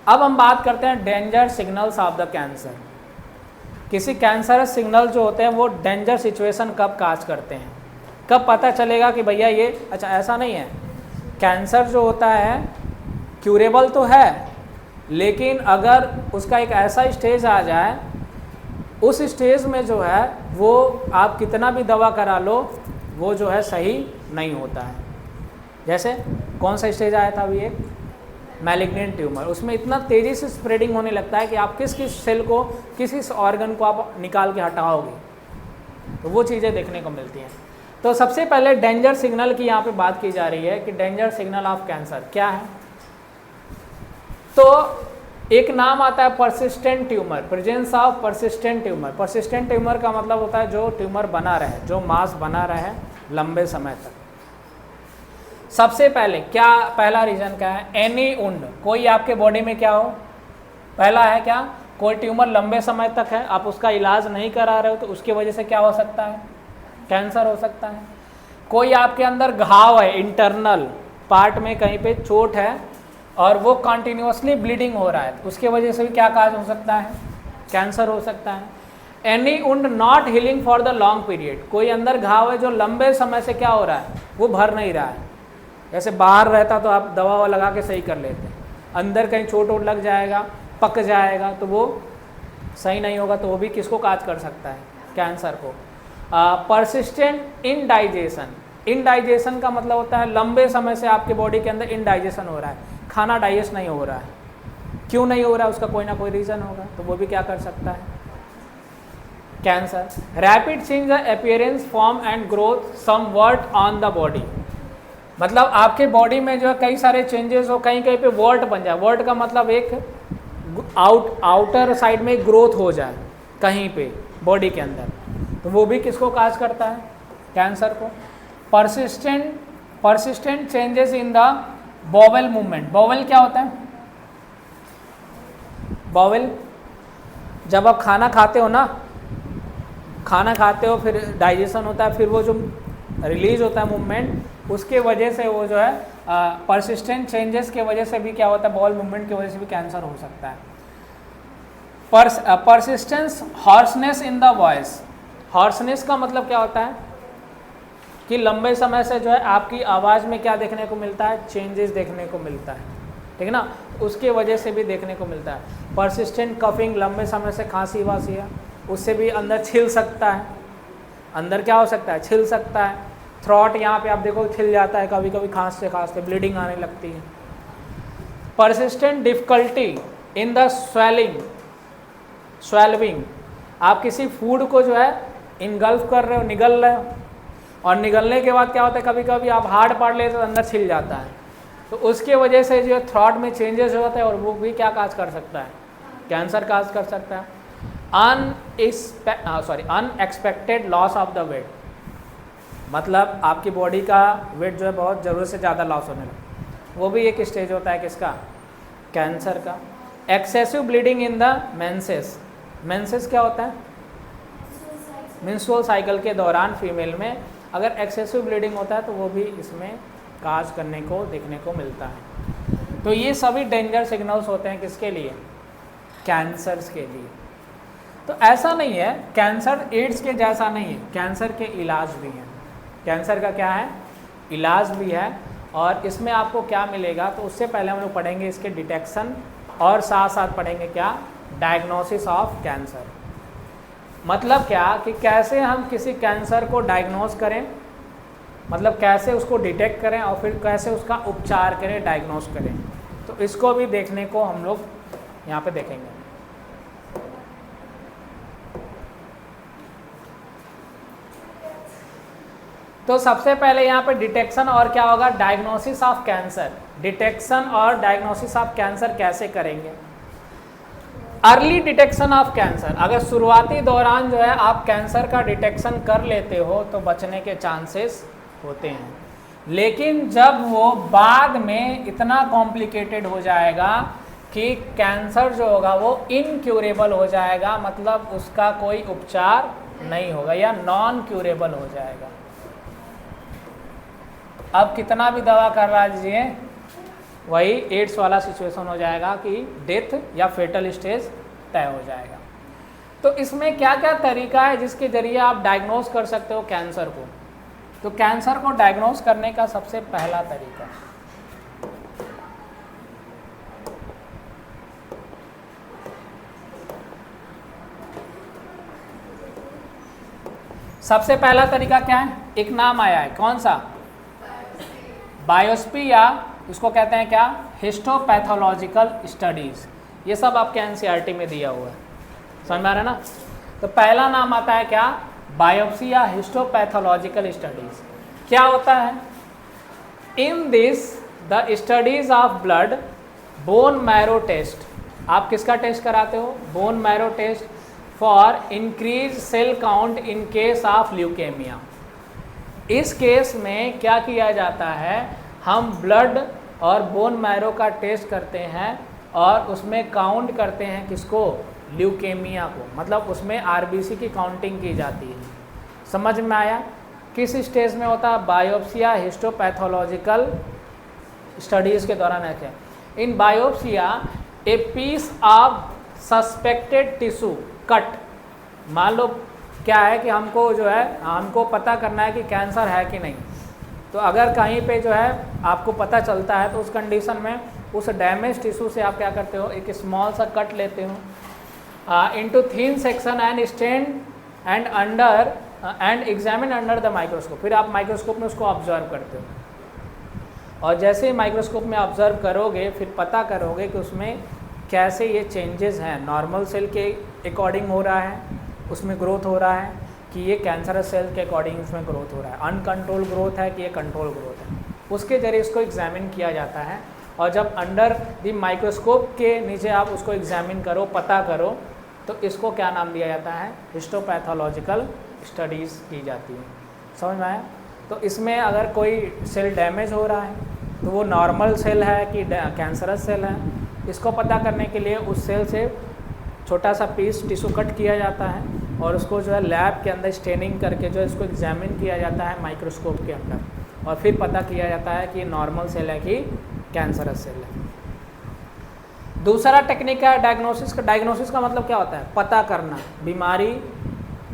अब हम बात करते हैं danger signals of the cancer. किसी कैंसरस सिग्नल जो होते हैं वो डेंजर सिचुएशन कब काज करते हैं, कब पता चलेगा कि भैया ये अच्छा ऐसा नहीं है। कैंसर जो होता है क्यूरेबल तो है, लेकिन अगर उसका एक ऐसा स्टेज आ जाए, उस स्टेज में जो है वो आप कितना भी दवा करा लो वो जो है सही नहीं होता है। जैसे कौन सा स्टेज आया था अभी? एक मैलिग्नेंट ट्यूमर, उसमें इतना तेज़ी से स्प्रेडिंग होने लगता है कि आप किस किस सेल को, किस किस ऑर्गन को आप निकाल के हटाओगे, तो वो चीज़ें देखने को मिलती हैं। तो सबसे पहले डेंजर सिग्नल की यहाँ पे बात की जा रही है कि डेंजर सिग्नल ऑफ कैंसर क्या है। तो एक नाम आता है persistent tumour, presence of persistent tumour. Persistent tumour का मतलब होता है जो ट्यूमर बना रहे, जो मास बना रहे लंबे समय तक। सबसे पहले क्या, पहला रीजन क्या है, एनी उंड, कोई आपके बॉडी में क्या हो, पहला है क्या, कोई ट्यूमर लंबे समय तक है, आप उसका इलाज नहीं करा रहे हो, तो उसकी वजह से क्या हो सकता है, कैंसर हो सकता है। कोई आपके अंदर घाव है, इंटरनल पार्ट में कहीं पे चोट है और वो कंटिन्यूसली ब्लीडिंग हो रहा है, उसके वजह से भी क्या काज हो सकता है, कैंसर हो सकता है। Any wound not healing for the long period, कोई अंदर घाव है जो लंबे समय से क्या हो रहा है, वो भर नहीं रहा है। जैसे बाहर रहता तो आप दवा लगा के सही कर लेते, अंदर कहीं चोट वोट लग जाएगा, पक जाएगा, तो वो सही नहीं होगा, तो वो भी किसको काज कर सकता है, कैंसर को। परसिस्टेंट इनडाइजेशन, इनडाइजेशन का मतलब होता है लंबे समय से आपके बॉडी के अंदर इनडाइजेशन हो रहा है, खाना डाइजेस्ट नहीं हो रहा है। क्यों नहीं हो रहा है, उसका कोई ना कोई रीज़न होगा, तो वो भी क्या कर सकता है, cancer. Rapid change the appearance, form and growth somewhat on the body, मतलब आपके बॉडी में जो है कई सारे चेंजेस हो, कहीं कहीं पे वॉल्ट बन जाए, वॉल्ट का मतलब एक आउटर साइड में ग्रोथ हो जाए कहीं पे बॉडी के अंदर, तो वो भी किसको काज करता है, कैंसर को। Persistent changes in the bowel movement, bowel क्या होता है, बॉवेल जब आप खाना खाते हो ना, खाना खाते हो फिर डाइजेशन होता है, फिर वो जो रिलीज होता है मूवमेंट, उसके वजह से वो जो है परसिस्टेंट चेंजेस के वजह से भी क्या होता है, बॉल मूवमेंट की वजह से भी कैंसर हो सकता है। Persistence hoarseness in the voice, hoarseness का मतलब क्या होता है कि लंबे समय से जो है आपकी आवाज़ में क्या देखने को मिलता है, चेंजेस देखने को मिलता है, ठीक है ना, उसके वजह से भी देखने को मिलता है। परसिस्टेंट कफिंग, लंबे समय से खांसी वासी है, उससे भी अंदर छिल सकता है, अंदर क्या हो सकता है, छिल सकता है। थ्रॉट यहाँ पे आप देखो छिल जाता है, कभी कभी खांसते खांसते ब्लीडिंग आने लगती है। परसिस्टेंट डिफिकल्टी इन द स्वेलविंग, आप किसी फूड को जो है इनगल्फ कर रहे हो, निगल रहे हो, और निगलने के बाद क्या होता है, कभी कभी आप हार्ड पार्ट लेते तो अंदर छिल जाता है, तो उसके वजह से जो थ्रॉट में चेंजेस होते हैं और वो भी क्या काज कर सकता है, कैंसर काज कर सकता है। Unexpected loss of the weight, मतलब आपकी बॉडी का वेट जो है बहुत ज़रूरत से ज़्यादा लॉस होने लगा, वो भी एक स्टेज होता है किसका, कैंसर का। Excessive bleeding in the menses, menses क्या होता है, मेंस्ट्रुअल साइकिल के दौरान फीमेल में अगर एक्सेसिव ब्लीडिंग होता है तो वो भी इसमें काज करने को देखने को मिलता है। तो ये सभी डेंजर सिग्नल्स होते हैं किसके लिए, कैंसर्स के लिए। तो ऐसा नहीं है, कैंसर एड्स के जैसा नहीं है, कैंसर के इलाज भी हैं, कैंसर का क्या है, इलाज भी है। और इसमें आपको क्या मिलेगा, तो उससे पहले हम लोग पढ़ेंगे इसके डिटेक्शन और साथ साथ पढ़ेंगे क्या, डायग्नोसिस ऑफ कैंसर। मतलब क्या कि कैसे हम किसी कैंसर को डायग्नोस करें, मतलब कैसे उसको डिटेक्ट करें और फिर कैसे उसका उपचार करें, डायग्नोस करें, तो इसको भी देखने को हम लोग यहाँ पे देखेंगे। तो सबसे पहले यहाँ पे डिटेक्शन और क्या होगा, डायग्नोसिस ऑफ कैंसर। डिटेक्शन और डायग्नोसिस ऑफ कैंसर कैसे करेंगे। अर्ली डिटेक्शन ऑफ कैंसर, अगर शुरुआती दौरान जो है आप कैंसर का डिटेक्शन कर लेते हो तो बचने के चांसेस होते हैं, लेकिन जब वो बाद में इतना कॉम्प्लिकेटेड हो जाएगा कि कैंसर जो होगा वो इनक्यूरेबल हो जाएगा, मतलब उसका कोई उपचार नहीं होगा या नॉन क्यूरेबल हो जाएगा। अब कितना भी दवा करवा दीजिए वही एड्स वाला सिचुएशन हो जाएगा कि डेथ या फेटल स्टेज तय हो जाएगा। तो इसमें क्या क्या तरीका है जिसके ज़रिए आप डायग्नोस कर सकते हो कैंसर को। तो कैंसर को डायग्नोस करने का सबसे पहला तरीका, सबसे पहला तरीका क्या है, एक नाम आया है, कौन सा, बायोप्सी, या इसको कहते हैं क्या, हिस्टोपैथोलॉजिकल स्टडीज़, ये सब आपके एनसीईआरटी में दिया हुआ है, समझ में आ रहा है ना। तो पहला नाम आता है क्या, बायोप्सी या हिस्टोपैथोलॉजिकल स्टडीज़। क्या होता है, in this the studies of blood, bone marrow test, आप किसका टेस्ट कराते हो, bone marrow test for increase cell count in case of leukaemia. इस केस में क्या किया जाता है, हम ब्लड और बोन मैरो का टेस्ट करते हैं और उसमें काउंट करते हैं किसको, ल्यूकेमिया को, मतलब उसमें आरबीसी की काउंटिंग की जाती है। समझ में आया, किस स्टेज में होता है, बायोप्सिया हिस्टोपैथोलॉजिकल स्टडीज़ के दौरान है। In biopsy a piece of suspected tissue cut, मान लो क्या है कि हमको जो है हमको पता करना है कि कैंसर है कि नहीं, तो अगर कहीं पे जो है आपको पता चलता है तो उस कंडीशन में उस डैमेज टिश्यू से आप क्या करते हो, एक स्मॉल सा कट लेते हो into thin section and stain and under and examine under the microscope, फिर आप माइक्रोस्कोप में उसको ऑब्जर्व करते हो और जैसे ही माइक्रोस्कोप में ऑब्जर्व करोगे फिर पता करोगे कि उसमें कैसे ये चेंजेस हैं, नॉर्मल सेल के अकॉर्डिंग हो रहा है, उसमें ग्रोथ हो रहा है कि ये कैंसरस सेल के अकॉर्डिंग उसमें ग्रोथ हो रहा है, अनकंट्रोल ग्रोथ है कि ये कंट्रोल ग्रोथ है, उसके जरिए इसको एग्जामिन किया जाता है। और जब अंडर द माइक्रोस्कोप के नीचे आप उसको एग्जामिन करो, पता करो, तो इसको क्या नाम दिया जाता है, हिस्टोपैथोलॉजिकल स्टडीज़ की जाती है। समझ में आया। तो इसमें अगर कोई सेल डैमेज हो रहा है तो वो नॉर्मल सेल है कि कैंसरस सेल है, इसको पता करने के लिए उस सेल से छोटा सा पीस टिश्यू कट किया जाता है और उसको जो है लैब के अंदर स्टेनिंग करके जो है इसको एग्जामिन किया जाता है माइक्रोस्कोप के अंदर और फिर पता किया जाता है कि नॉर्मल सेल है कि कैंसरस सेल है। दूसरा टेक्निक है डायग्नोसिस का। डायग्नोसिस का मतलब क्या होता है, पता करना, बीमारी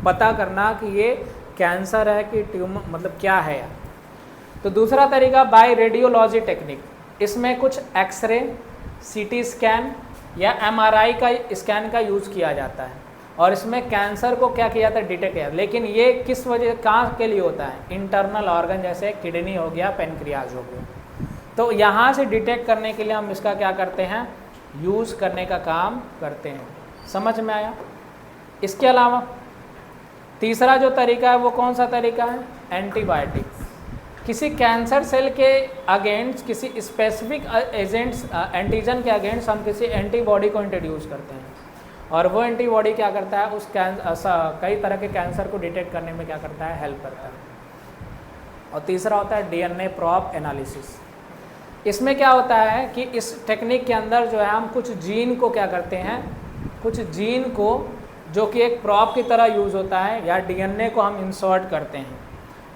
पता करना कि ये कैंसर है कि ट्यूमर, मतलब क्या है। तो दूसरा तरीका बाय रेडियोलॉजी टेक्निक, इसमें कुछ एक्सरे, सीटी स्कैन या एमआरआई का स्कैन का यूज़ किया जाता है और इसमें कैंसर को क्या किया जाता है, डिटेक्ट किया। लेकिन ये किस वजह, कहाँ के लिए होता है, इंटरनल ऑर्गन जैसे किडनी हो गया, पेनक्रियाज हो गया। तो यहाँ से डिटेक्ट करने के लिए हम इसका क्या करते हैं, यूज़ करने का काम करते हैं। समझ में आया। इसके अलावा तीसरा जो तरीका है वो कौन सा तरीका है, एंटीबायोटिक। किसी कैंसर सेल के अगेंस्ट किसी स्पेसिफिक एजेंट्स, एंटीजन के अगेंस्ट हम किसी एंटीबॉडी को इंट्रोड्यूस करते हैं और वो एंटीबॉडी क्या करता है, उस कई तरह के कैंसर को डिटेक्ट करने में क्या करता है, हेल्प करता है। और तीसरा होता है डीएनए प्रॉब एनालिसिस। इसमें क्या होता है कि इस टेक्निक के अंदर जो है हम कुछ जीन को क्या करते हैं, कुछ जीन को जो कि एक प्रॉब की तरह यूज़ होता है या डीएनए को हम इंसर्ट करते हैं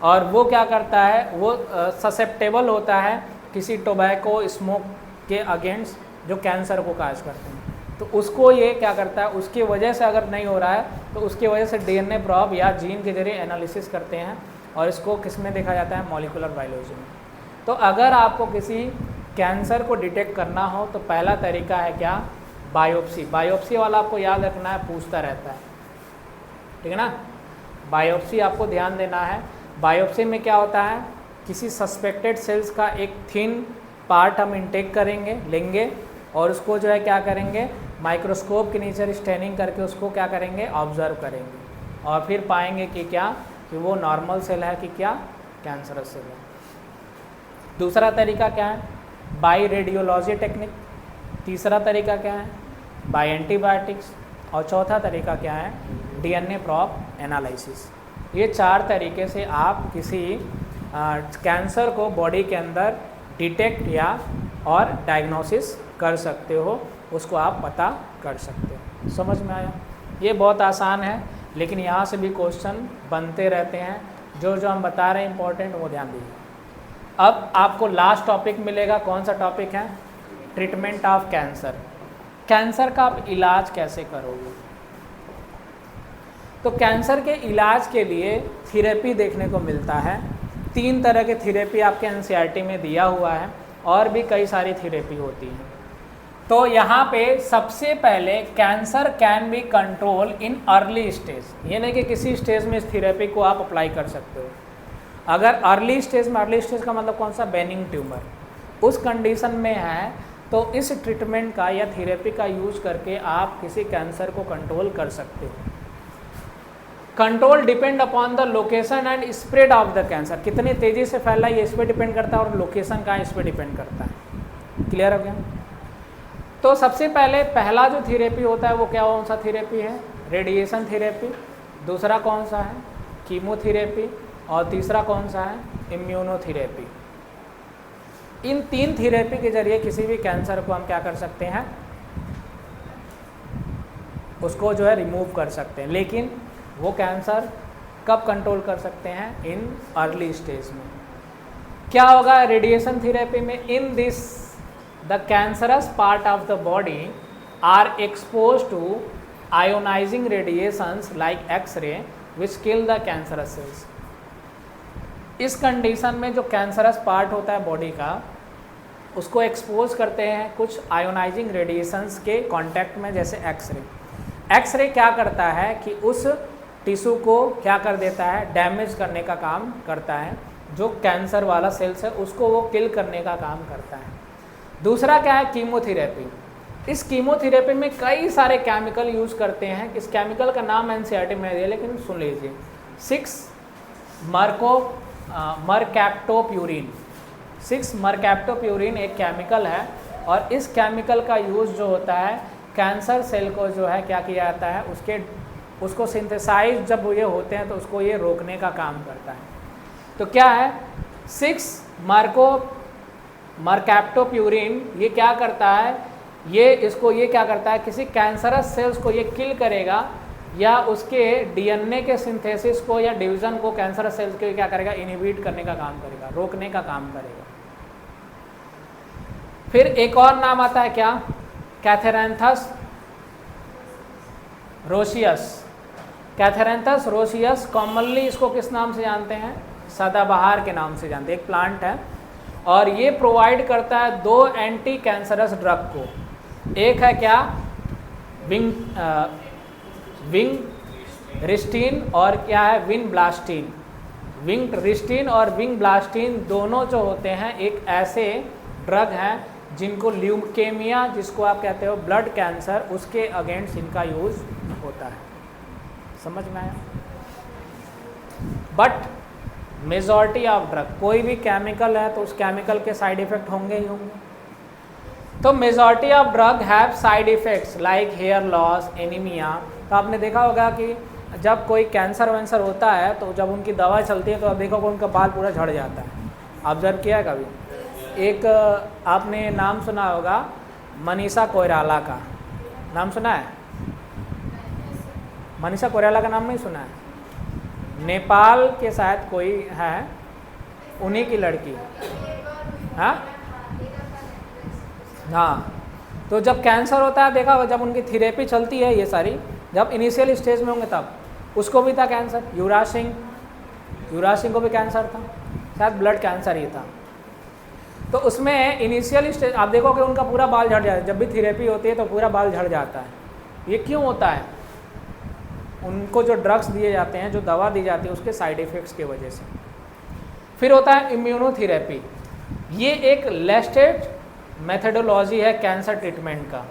और वो क्या करता है, वो ससेप्टेबल होता है किसी टोबैको स्मोक के अगेंस्ट जो कैंसर को काज करते हैं। तो उसको ये क्या करता है, उसकी वजह से अगर नहीं हो रहा है तो उसकी वजह से डीएनए प्रॉब या जीन के जरिए एनालिसिस करते हैं और इसको किस में देखा जाता है, मॉलिक्यूलर बायोलॉजी में। तो अगर आपको किसी कैंसर को डिटेक्ट करना हो तो पहला तरीका है क्या, बायोप्सी। बायोप्सी वाला आपको याद रखना है, पूछता रहता है, ठीक है ना। बायोप्सी आपको ध्यान देना है। बायोप्सी में क्या होता है, किसी सस्पेक्टेड सेल्स का एक थिन पार्ट हम इंटेक करेंगे, लेंगे और उसको जो है क्या करेंगे, माइक्रोस्कोप के नीचे स्टेनिंग करके उसको क्या करेंगे, ऑब्जर्व करेंगे और फिर पाएंगे कि क्या, कि वो नॉर्मल सेल है कि क्या कैंसरस सेल है। दूसरा तरीका क्या है, बाय रेडियोलॉजी टेक्निक। तीसरा तरीका क्या है, बाय एंटीबायोटिक्स। और चौथा तरीका क्या है, डीएनए प्रॉब एनालिसिस। ये चार तरीके से आप किसी कैंसर को बॉडी के अंदर डिटेक्ट या और डायग्नोसिस कर सकते हो, उसको आप पता कर सकते हो। समझ में आया। ये बहुत आसान है लेकिन यहाँ से भी क्वेश्चन बनते रहते हैं। जो जो हम बता रहे हैं इंपॉर्टेंट वो ध्यान दीजिए। अब आपको लास्ट टॉपिक मिलेगा, कौन सा टॉपिक है, ट्रीटमेंट ऑफ कैंसर। कैंसर का आप इलाज कैसे करोगे। तो कैंसर के इलाज के लिए थेरेपी देखने को मिलता है। 3 तरह के थेरेपी आपके एनसीईआरटी में दिया हुआ है और भी कई सारी थेरेपी होती हैं। तो यहाँ पे सबसे पहले cancer can be control in early stage, ये नहीं कि किसी स्टेज में इस थेरेपी को आप अप्लाई कर सकते हो। अगर अर्ली स्टेज में, अर्ली स्टेज का मतलब कौन सा, बेनिंग ट्यूमर, उस कंडीशन में है तो इस ट्रीटमेंट का या थेरेपी का यूज करके आप किसी कैंसर को कंट्रोल कर सकते हो। Control depend upon the location and spread of the cancer, कितनी तेज़ी से फैला ये इस पर डिपेंड करता है, और लोकेशन कहाँ इस पर डिपेंड करता है। क्लियर हो गया? तो सबसे पहला जो थेरेपी होता है वो कौन सा थेरेपी है? Radiation therapy. दूसरा कौन सा है? कीमोथेरेपी। और तीसरा कौन सा है? इम्यूनोथेरेपी। इन 3 थेरेपी के जरिए किसी भी कैंसर को हम क्या कर सकते हैं? उसको जो है रिमूव कर सकते हैं। लेकिन वो कैंसर कब कंट्रोल कर सकते हैं? इन अर्ली स्टेज में। क्या होगा रेडिएशन थेरेपी में? In this the cancerous part of the body are expose to ionising radiations like X-ray which kill the cancerous cells. इस कंडीशन में जो कैंसरस पार्ट होता है बॉडी का, उसको एक्सपोज करते हैं कुछ आयोनाइजिंग रेडिएशंस के कांटेक्ट में, जैसे एक्सरे। एक्सरे क्या करता है कि उस टिश्यू को क्या कर देता है? डैमेज करने का काम करता है। जो कैंसर वाला सेल्स है उसको वो किल करने का काम करता है। दूसरा क्या है? कीमोथेरेपी। इस कीमोथेरेपी में कई सारे केमिकल यूज़ करते हैं। इस केमिकल का नाम एनसीईआरटी में दिया, लेकिन सुन लीजिए। 6 मरकैप्टोप्यूरिन। 6 मरकैप्टोप्यूरिन एक केमिकल है, और इस केमिकल का यूज़ जो होता है कैंसर सेल को जो है क्या किया जाता है, उसको सिंथेसाइज जब ये होते हैं तो उसको ये रोकने का काम करता है। तो क्या है? 6 मरकैप्टोप्यूरिन ये क्या करता है? ये क्या करता है? किसी कैंसरस सेल्स को ये किल करेगा, या उसके डीएनए के सिंथेसिस को या डिवीज़न को कैंसरस सेल्स के क्या करेगा? इनहिबिट करने का काम करेगा, रोकने का काम करेगा। फिर एक और नाम आता है क्या? कैथेरेंथस रोसियस। कैथेरेंथस रोसियस कॉमनली इसको किस नाम से जानते हैं? सदाबहार के नाम से जानते हैं। एक प्लांट है, और ये प्रोवाइड करता है 2 एंटी कैंसरस ड्रग को। एक है क्या? विंगरिस्टिन, और क्या है? विनब्लास्टिन। विंगरिस्टिन और विंगब्लास्टिन दोनों जो होते हैं एक ऐसे ड्रग हैं जिनको ल्यूकेमिया, जिसको आप कहते हो ब्लड कैंसर, उसके अगेंस्ट इनका यूज़ होता है। समझ में आया? बट मेजॉरिटी ऑफ ड्रग, कोई भी केमिकल है तो उस केमिकल के साइड इफ़ेक्ट होंगे ही होंगे। तो majority of drug have side effects like hair loss, anaemia. तो आपने देखा होगा कि जब कोई कैंसर वैंसर होता है तो जब उनकी दवा चलती है तो आप देखोगे उनका बाल पूरा झड़ जाता है। ऑब्जर्व किया है कभी? एक आपने नाम सुना होगा मनीषा कोइराला का, नाम सुना है? मनीषा कोइराला का नाम नहीं सुना है? नेपाल के शायद कोई है, उन्हीं की लड़की। हाँ हाँ। तो जब कैंसर होता है देखा होगा, जब उनकी थेरेपी चलती है ये सारी, जब इनिशियल स्टेज में होंगे तब उसको भी था कैंसर। युवराज सिंह को भी कैंसर था, शायद ब्लड कैंसर ही था। तो उसमें इनिशियल स्टेज आप देखोगे उनका पूरा बाल झड़ जाता है। जब भी थेरेपी होती है तो पूरा बाल झड़ जाता है। ये क्यों होता है? उनको जो ड्रग्स दिए जाते हैं, जो दवा दी जाती है, उसके साइड इफ़ेक्ट्स की वजह से। फिर होता है इम्यूनोथेरेपी। ये एक लेटेस्ट मेथडोलॉजी है कैंसर ट्रीटमेंट का।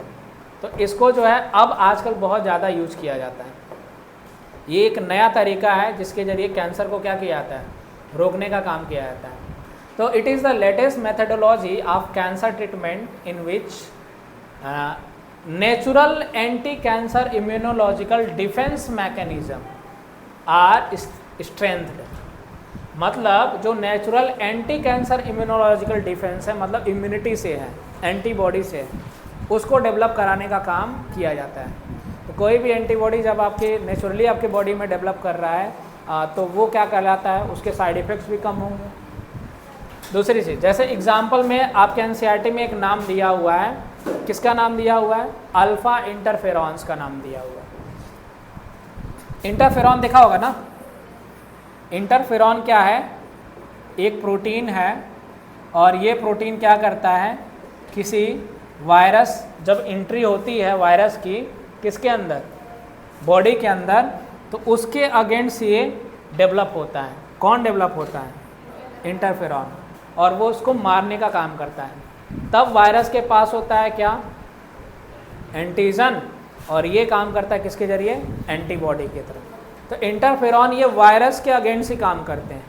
तो इसको जो है अब आजकल बहुत ज़्यादा यूज किया जाता है। ये एक नया तरीका है जिसके ज़रिए कैंसर को क्या किया जाता है? रोकने का काम किया जाता है। तो it is the latest methodology of cancer treatment in which natural anti cancer immunological defence mechanism are strengthened. मतलब जो natural anti cancer immunological defence है, मतलब इम्यूनिटी से है, एंटीबॉडी से है, उसको डेवलप कराने का काम किया जाता है। तो कोई भी एंटीबॉडी जब आपके नेचुरली आपके बॉडी में डेवलप कर रहा है तो वो क्या कहलाता है? उसके साइड इफ़ेक्ट्स भी कम होंगे। दूसरी चीज़, जैसे एग्जाम्पल में आपके एनसीईआरटी में एक नाम दिया हुआ है, किसका नाम दिया हुआ है? अल्फ़ा इंटरफेरॉन्स का नाम दिया हुआ है। इंटरफेरॉन देखा होगा ना? इंटरफेरॉन क्या है? एक प्रोटीन है, और ये प्रोटीन क्या करता है? किसी वायरस जब एंट्री होती है वायरस की किसके अंदर? बॉडी के अंदर, तो उसके अगेंस्ट ये डेवलप होता है। कौन डेवलप होता है? इंटरफेरॉन। और वो उसको मारने का काम करता है। तब वायरस के पास होता है क्या, एंटीजन, और ये काम करता है किसके जरिए, एंटीबॉडी की तरफ। तो इंटरफेरॉन ये वायरस के अगेंस्ट ही काम करते हैं।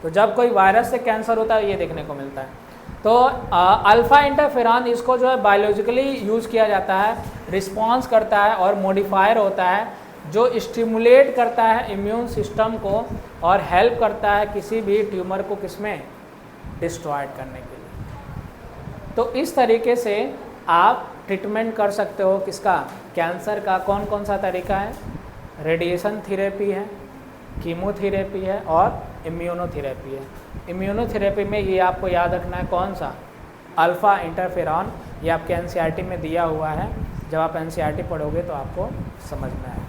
तो जब कोई वायरस से कैंसर होता है ये देखने को मिलता है। तो अल्फ़ा इंटरफेरॉन इसको जो है बायोलॉजिकली यूज़ किया जाता है, रिस्पॉन्स करता है और मॉडिफायर होता है जो स्टिमुलेट करता है इम्यून सिस्टम को और हेल्प करता है किसी भी ट्यूमर को किसमें, डिस्ट्रॉयड करने के लिए। तो इस तरीके से आप ट्रीटमेंट कर सकते हो किसका, कैंसर का। कौन कौन सा तरीका है, रेडिएशन थेरेपी है, कीमोथेरेपी है और इम्यूनोथेरेपी है। इम्यूनोथेरेपी में ये आपको याद रखना है कौन सा, अल्फ़ा इंटरफेरॉन, ये आपके एनसीईआरटी में दिया हुआ है। जब आप एनसीईआरटी पढ़ोगे तो आपको समझ में आएगा।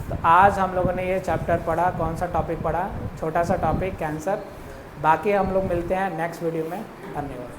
तो आज हम लोगों ने ये चैप्टर पढ़ा, कौन सा टॉपिक पढ़ा, छोटा सा टॉपिक कैंसर। बाकी हम लोग मिलते हैं नेक्स्ट वीडियो में। धन्यवाद।